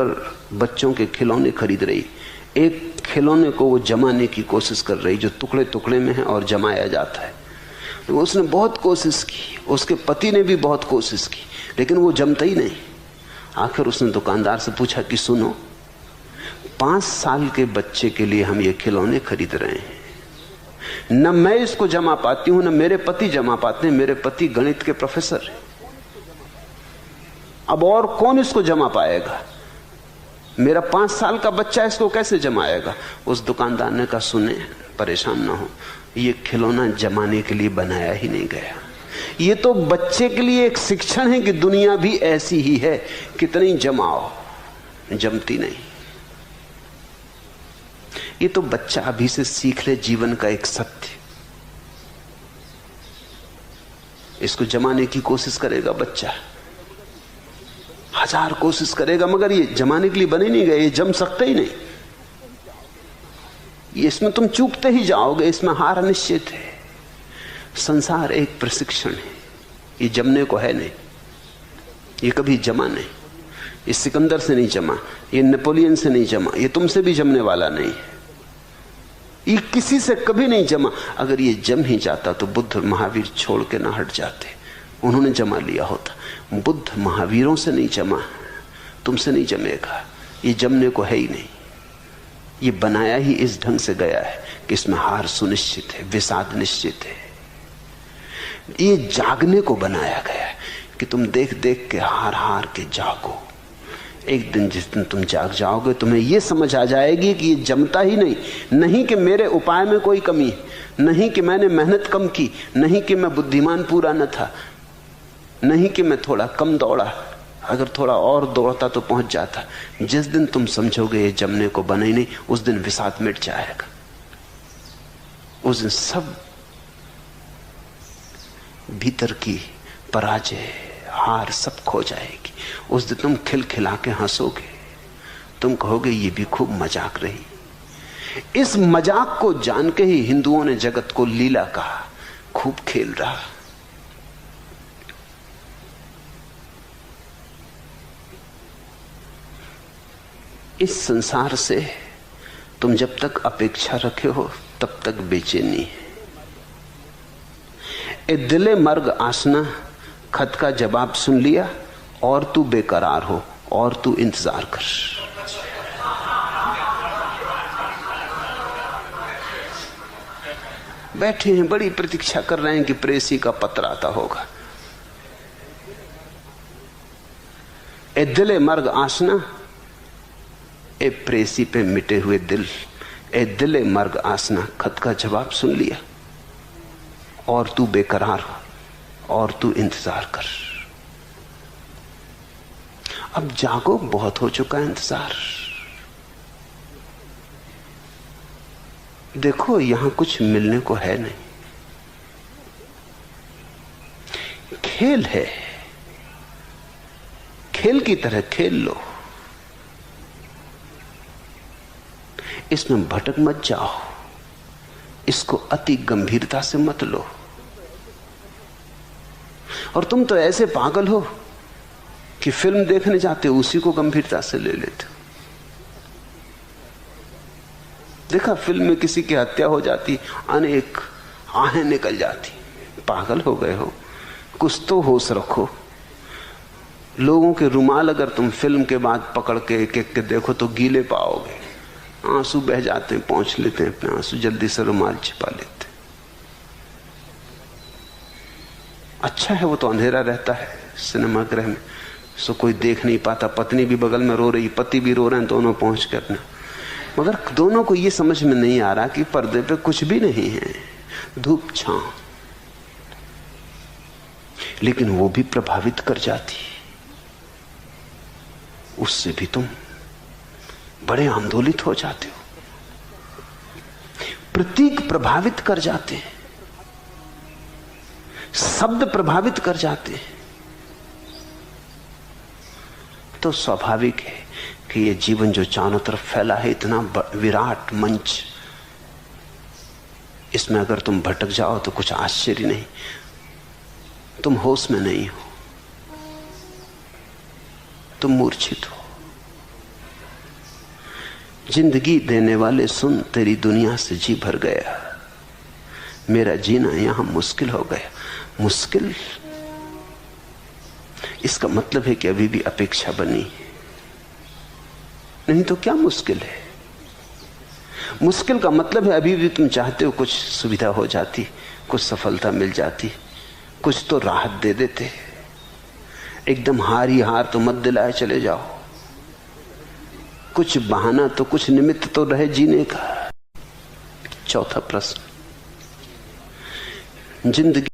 पर बच्चों के खिलौने खरीद रही। एक खिलौने को वो जमाने की कोशिश कर रही जो टुकड़े टुकड़े में है और जमाया जाता है। तो उसने बहुत कोशिश की, उसके पति ने भी बहुत कोशिश की, लेकिन वो जमता ही नहीं। आखिर उसने दुकानदार से पूछा कि सुनो, 5 साल के बच्चे के लिए हम ये खिलौने खरीद रहे हैं, न मैं इसको जमा पाती हूं, न मेरे पति जमा पाते हैं। मेरे पति गणित के प्रोफेसर हैं, अब और कौन इसको जमा पाएगा? मेरा 5 साल का बच्चा इसको कैसे जमाएगा? उस दुकानदार ने कहा, सुने, परेशान ना हो, ये खिलौना जमाने के लिए बनाया ही नहीं गया। ये तो बच्चे के लिए एक शिक्षण है कि दुनिया भी ऐसी ही है, कितनी जमाओ, जमती नहीं। ये तो बच्चा अभी से सीख ले जीवन का एक सत्य। इसको जमाने की कोशिश करेगा बच्चा, 1000 कोशिश करेगा, मगर ये जमाने के लिए बने नहीं गए, ये जम सकते ही नहीं। ये इसमें तुम चूकते ही जाओगे, इसमें हार निश्चित है। संसार एक प्रशिक्षण है, ये जमने को है नहीं, ये कभी जमा नहीं। ये सिकंदर से नहीं जमा, ये नेपोलियन से नहीं जमा, ये तुमसे भी जमने वाला नहीं है, ये किसी से कभी नहीं जमा। अगर ये जम ही जाता तो बुद्ध महावीर छोड़ के ना हट जाते, उन्होंने जमा लिया होता। बुद्ध महावीरों से नहीं जमा, तुमसे नहीं जमेगा, ये जमने को है ही नहीं। ये बनाया ही इस ढंग से गया है कि इसमें हार सुनिश्चित है, विषाद निश्चित है। ये जागने को बनाया गया है कि तुम देख देख के हार हार के जागो। एक दिन जिस दिन तुम जाग जाओगे, तुम्हें यह समझ आ जाएगी कि ये जमता ही नहीं। नहीं कि मेरे उपाय में कोई कमी है, नहीं कि मैंने मेहनत कम की, नहीं कि मैं बुद्धिमान पूरा न था, नहीं कि मैं थोड़ा कम दौड़ा, अगर थोड़ा और दौड़ता तो पहुंच जाता। जिस दिन तुम समझोगे ये जमने को बना ही नहीं, उस दिन विषाद मिट जाएगा। उस दिन सब भीतर की पराजय, हार सब खो जाएगी। उस दिन तुम खिलखिला के हंसोगे, तुम कहोगे ये भी खूब मजाक रही। इस मजाक को जान के ही हिंदुओं ने जगत को लीला कहा, खूब खेल रहा। इस संसार से तुम जब तक अपेक्षा रखे हो तब तक बेचैनी है। ए दिले मर्ग आसना, खत का जवाब सुन लिया और तू बेकरार हो और तू इंतजार कर। बैठे हैं, बड़ी प्रतीक्षा कर रहे हैं कि प्रेसी का पत्र आता होगा। ए दिले मर्ग आसना, ए प्रेसी पे मिटे हुए दिल, ए दिले मर्ग आसना, खत का जवाब सुन लिया और तू बेकरार हो और तू इंतजार कर। अब जागो, बहुत हो चुका है इंतजार। देखो यहां कुछ मिलने को है नहीं, खेल है, खेल की तरह खेल लो, इसमें भटक मत जाओ, इसको अति गंभीरता से मत लो। और तुम तो ऐसे पागल हो कि फिल्म देखने जाते हो उसी को गंभीरता से ले लेते हो। देखा फिल्म में किसी की हत्या हो जाती, अनेक आहें निकल जाती, पागल हो गए हो। कुछ तो होश रखो। लोगों के रुमाल अगर तुम फिल्म के बाद पकड़ के एक एक के देखो तो गीले पाओगे, आंसू बह जाते हैं, पहुंच लेते हैं अपने आंसू, जल्दी से रुमाल छिपा लेते। अच्छा है वो तो अंधेरा रहता है सिनेमा गृह में, सो कोई देख नहीं पाता, पत्नी भी बगल में रो रही, पति भी रो रहे हैं, दोनों पहुंच के अपना। मगर दोनों को ये समझ में नहीं आ रहा कि पर्दे पे कुछ भी नहीं है, धूप छांव, लेकिन वो भी प्रभावित कर जाती, उससे भी तुम बड़े आंदोलित हो जाते हो। प्रतीक प्रभावित कर जाते हैं, शब्द प्रभावित कर जाते हैं। तो स्वाभाविक है कि ये जीवन जो चारों तरफ फैला है, इतना विराट मंच, इसमें अगर तुम भटक जाओ तो कुछ आश्चर्य नहीं, तुम होश में नहीं हो, तुम मूर्छित हो। जिंदगी देने वाले सुन, तेरी दुनिया से जी भर गया, मेरा जीना यहां मुश्किल हो गया। मुश्किल, इसका मतलब है कि अभी भी अपेक्षा बनी, नहीं तो क्या मुश्किल है? मुश्किल का मतलब है अभी भी तुम चाहते हो कुछ सुविधा हो जाती, कुछ सफलता मिल जाती, कुछ तो राहत दे देते। एकदम हार ही हार तो मत दिलाए चले जाओ, कुछ बहाना तो, कुछ निमित्त तो रहे जीने का। चौथा प्रश्न, जिंदगी